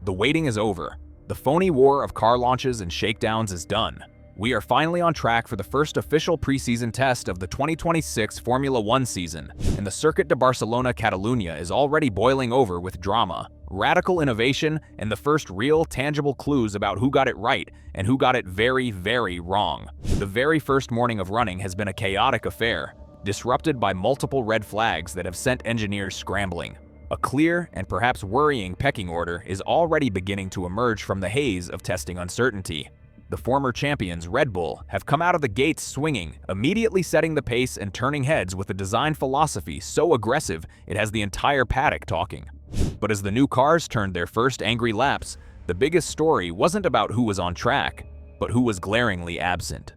The waiting is over. The phony war of car launches and shakedowns is done. We are finally on track for the first official preseason test of the 2026 Formula One season, and the Circuit de Barcelona Catalunya is already boiling over with drama, radical innovation, and the first real, tangible clues about who got it right and who got it very, very wrong. The very first morning of running has been a chaotic affair, disrupted by multiple red flags that have sent engineers scrambling. A clear and perhaps worrying pecking order is already beginning to emerge from the haze of testing uncertainty. The former champions, Red Bull, have come out of the gates swinging, immediately setting the pace and turning heads with a design philosophy so aggressive it has the entire paddock talking. But as the new cars turned their first angry laps, the biggest story wasn't about who was on track, but who was glaringly absent.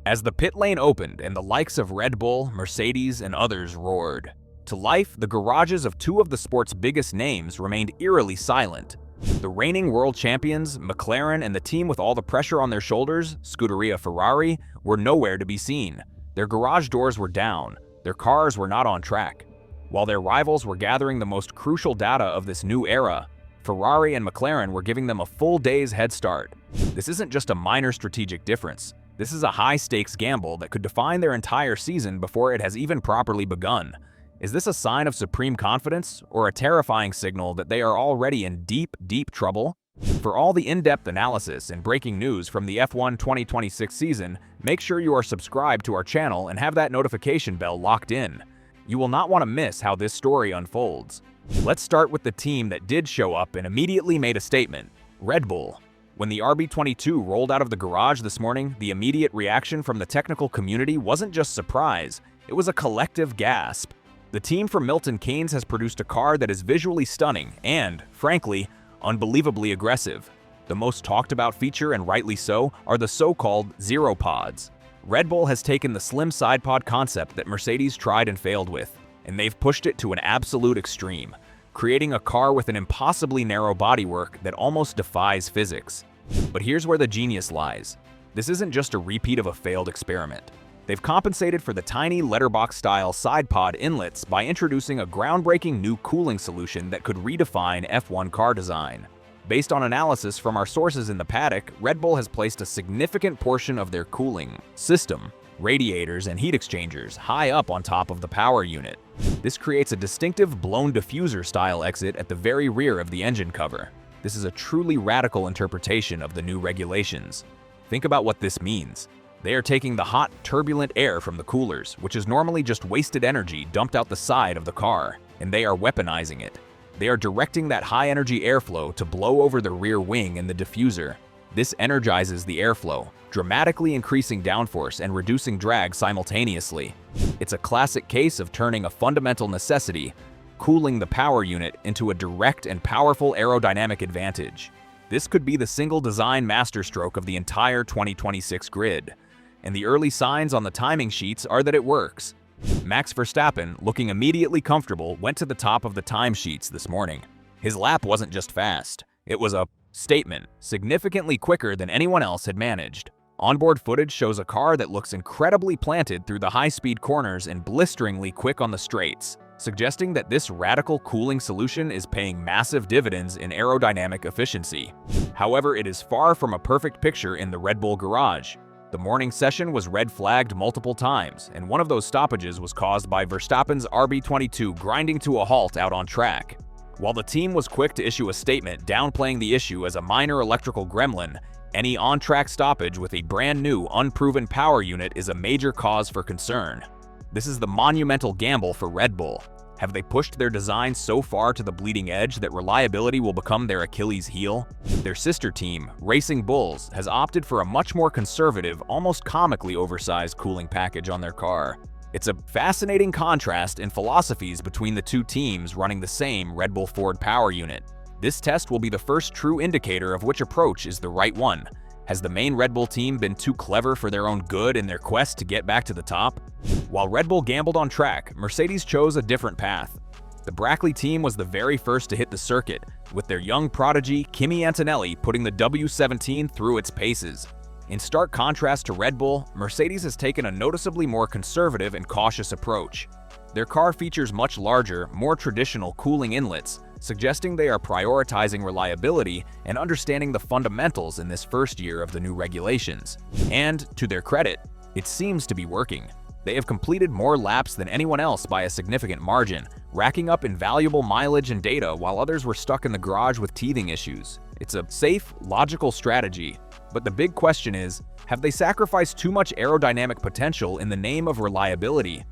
As the pit lane opened and the likes of Red Bull, Mercedes, and others roared to life, the garages of two of the sport's biggest names remained eerily silent. The reigning world champions, McLaren, and the team with all the pressure on their shoulders, Scuderia Ferrari, were nowhere to be seen. Their garage doors were down. Their cars were not on track. While their rivals were gathering the most crucial data of this new era, Ferrari and McLaren were giving them a full day's head start. This isn't just a minor strategic difference. This is a high-stakes gamble that could define their entire season before it has even properly begun. Is this a sign of supreme confidence, or a terrifying signal that they are already in deep, deep trouble? For all the in-depth analysis and breaking news from the F1 2026 season, make sure you are subscribed to our channel and have that notification bell locked in. You will not want to miss how this story unfolds. Let's start with the team that did show up and immediately made a statement: Red Bull. When the RB22 rolled out of the garage this morning, the immediate reaction from the technical community wasn't just surprise, it was a collective gasp. The team from Milton Keynes has produced a car that is visually stunning and, frankly, unbelievably aggressive. The most talked about feature, and rightly so, are the so-called zero pods. Red Bull has taken the slim side pod concept that Mercedes tried and failed with, and they've pushed it to an absolute extreme, creating a car with an impossibly narrow bodywork that almost defies physics. But here's where the genius lies. This isn't just a repeat of a failed experiment. They've compensated for the tiny letterbox-style side pod inlets by introducing a groundbreaking new cooling solution that could redefine F1 car design. Based on analysis from our sources in the paddock, Red Bull has placed a significant portion of their cooling system, radiators and heat exchangers, high up on top of the power unit. This creates a distinctive blown diffuser-style exit at the very rear of the engine cover. This is a truly radical interpretation of the new regulations. Think about what this means. They are taking the hot, turbulent air from the coolers, which is normally just wasted energy dumped out the side of the car, and they are weaponizing it. They are directing that high-energy airflow to blow over the rear wing and the diffuser. This energizes the airflow, dramatically increasing downforce and reducing drag simultaneously. It's a classic case of turning a fundamental necessity, cooling the power unit, into a direct and powerful aerodynamic advantage. This could be the single design masterstroke of the entire 2026 grid. And the early signs on the timing sheets are that it works. Max Verstappen, looking immediately comfortable, went to the top of the timesheets this morning. His lap wasn't just fast, it was a statement, significantly quicker than anyone else had managed. Onboard footage shows a car that looks incredibly planted through the high-speed corners and blisteringly quick on the straights, suggesting that this radical cooling solution is paying massive dividends in aerodynamic efficiency. However, it is far from a perfect picture in the Red Bull garage. The morning session was red-flagged multiple times, and one of those stoppages was caused by Verstappen's RB22 grinding to a halt out on track. While the team was quick to issue a statement downplaying the issue as a minor electrical gremlin, any on-track stoppage with a brand new, unproven power unit is a major cause for concern. This is the monumental gamble for Red Bull. Have they pushed their design so far to the bleeding edge that reliability will become their Achilles heel? Their sister team, Racing Bulls, has opted for a much more conservative, almost comically oversized cooling package on their car. It's a fascinating contrast in philosophies between the two teams running the same Red Bull Ford power unit. This test will be the first true indicator of which approach is the right one. Has the main Red Bull team been too clever for their own good in their quest to get back to the top? While Red Bull gambled on track, Mercedes chose a different path. The Brackley team was the very first to hit the circuit, with their young prodigy Kimi Antonelli putting the W17 through its paces. In stark contrast to Red Bull, Mercedes has taken a noticeably more conservative and cautious approach. Their car features much larger, more traditional cooling inlets, suggesting they are prioritizing reliability and understanding the fundamentals in this first year of the new regulations. And, to their credit, it seems to be working. They have completed more laps than anyone else by a significant margin, racking up invaluable mileage and data while others were stuck in the garage with teething issues. It's a safe, logical strategy, but the big question is, have they sacrificed too much aerodynamic potential in the name of reliability?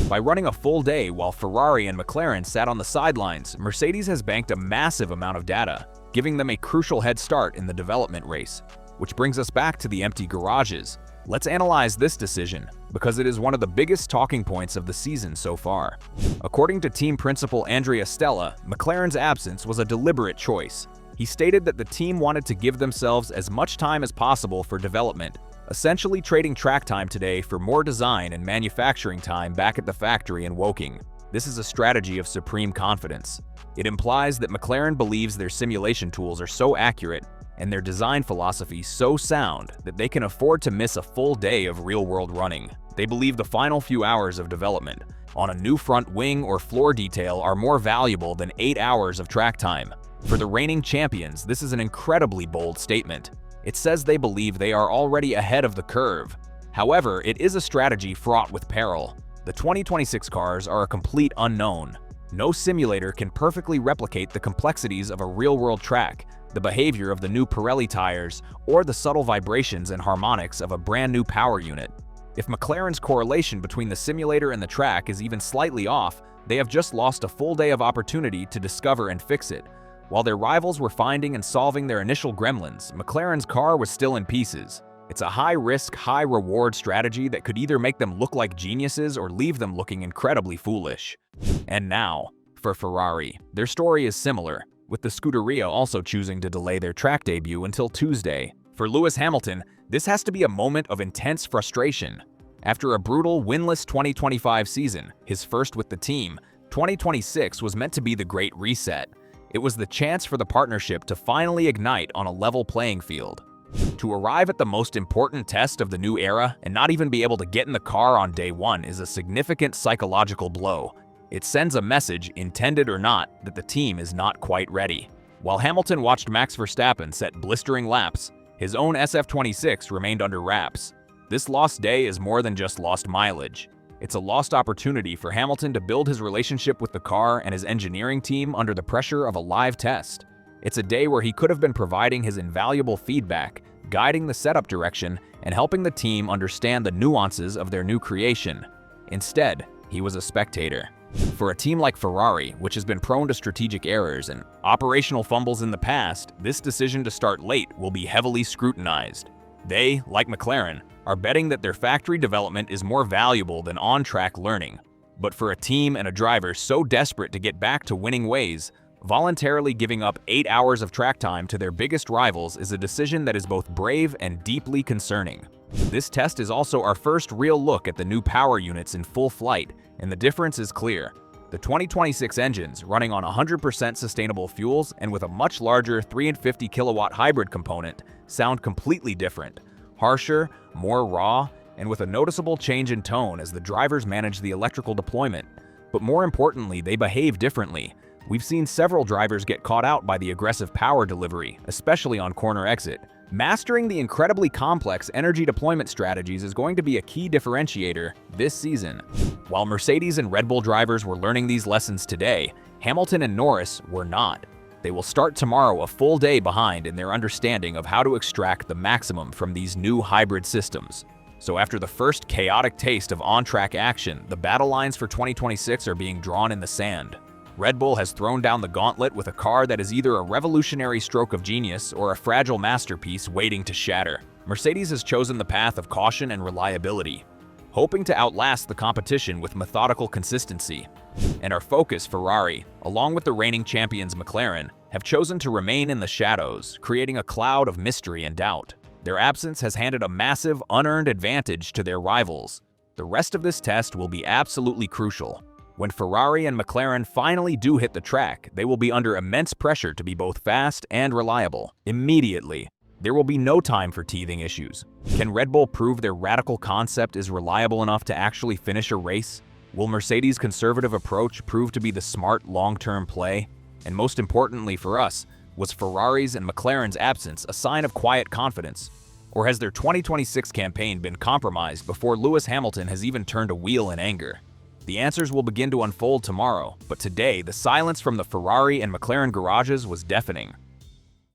By running a full day while Ferrari and McLaren sat on the sidelines, Mercedes has banked a massive amount of data, giving them a crucial head start in the development race. Which brings us back to the empty garages. Let's analyze this decision, because it is one of the biggest talking points of the season so far. According to team principal Andrea Stella, McLaren's absence was a deliberate choice. He stated that the team wanted to give themselves as much time as possible for development, essentially trading track time today for more design and manufacturing time back at the factory in Woking. This is a strategy of supreme confidence. It implies that McLaren believes their simulation tools are so accurate and their design philosophy so sound that they can afford to miss a full day of real-world running. They believe the final few hours of development on a new front wing or floor detail are more valuable than 8 hours of track time. For the reigning champions, this is an incredibly bold statement. It says they believe they are already ahead of the curve. However, it is a strategy fraught with peril. The 2026 cars are a complete unknown. No simulator can perfectly replicate the complexities of a real-world track, the behavior of the new Pirelli tires, or the subtle vibrations and harmonics of a brand new power unit. If McLaren's correlation between the simulator and the track is even slightly off, they have just lost a full day of opportunity to discover and fix it. While their rivals were finding and solving their initial gremlins, McLaren's car was still in pieces. It's a high-risk, high-reward strategy that could either make them look like geniuses or leave them looking incredibly foolish. And now, for Ferrari, their story is similar, with the Scuderia also choosing to delay their track debut until Tuesday. For Lewis Hamilton, this has to be a moment of intense frustration. After a brutal, winless 2025 season, his first with the team, 2026 was meant to be the great reset. It was the chance for the partnership to finally ignite on a level playing field. To arrive at the most important test of the new era and not even be able to get in the car on day one is a significant psychological blow. It sends a message, intended or not, that the team is not quite ready. While Hamilton watched Max Verstappen set blistering laps, his own SF26 remained under wraps. This lost day is more than just lost mileage. It's a lost opportunity for Hamilton to build his relationship with the car and his engineering team under the pressure of a live test. It's a day where he could have been providing his invaluable feedback, guiding the setup direction, and helping the team understand the nuances of their new creation. Instead, he was a spectator. For a team like Ferrari, which has been prone to strategic errors and operational fumbles in the past, this decision to start late will be heavily scrutinized. They, like McLaren, are betting that their factory development is more valuable than on-track learning. But for a team and a driver so desperate to get back to winning ways, voluntarily giving up 8 hours of track time to their biggest rivals is a decision that is both brave and deeply concerning. This test is also our first real look at the new power units in full flight, and the difference is clear. The 2026 engines, running on 100% sustainable fuels and with a much larger 350 kilowatt hybrid component, sound completely different. Harsher, more raw, and with a noticeable change in tone as the drivers manage the electrical deployment. But more importantly, they behave differently. We've seen several drivers get caught out by the aggressive power delivery, especially on corner exit. Mastering the incredibly complex energy deployment strategies is going to be a key differentiator this season. While Mercedes and Red Bull drivers were learning these lessons today, Hamilton and Norris were not. They will start tomorrow a full day behind in their understanding of how to extract the maximum from these new hybrid systems. So after the first chaotic taste of on-track action, the battle lines for 2026 are being drawn in the sand. Red Bull has thrown down the gauntlet with a car that is either a revolutionary stroke of genius or a fragile masterpiece waiting to shatter. Mercedes has chosen the path of caution and reliability, hoping to outlast the competition with methodical consistency. And our focus, Ferrari, along with the reigning champions McLaren, have chosen to remain in the shadows, creating a cloud of mystery and doubt. Their absence has handed a massive, unearned advantage to their rivals. The rest of this test will be absolutely crucial. When Ferrari and McLaren finally do hit the track, they will be under immense pressure to be both fast and reliable. Immediately, there will be no time for teething issues. Can Red Bull prove their radical concept is reliable enough to actually finish a race? Will Mercedes' conservative approach prove to be the smart long-term play? And most importantly for us, was Ferrari's and McLaren's absence a sign of quiet confidence? Or has their 2026 campaign been compromised before Lewis Hamilton has even turned a wheel in anger? The answers will begin to unfold tomorrow, but today the silence from the Ferrari and McLaren garages was deafening.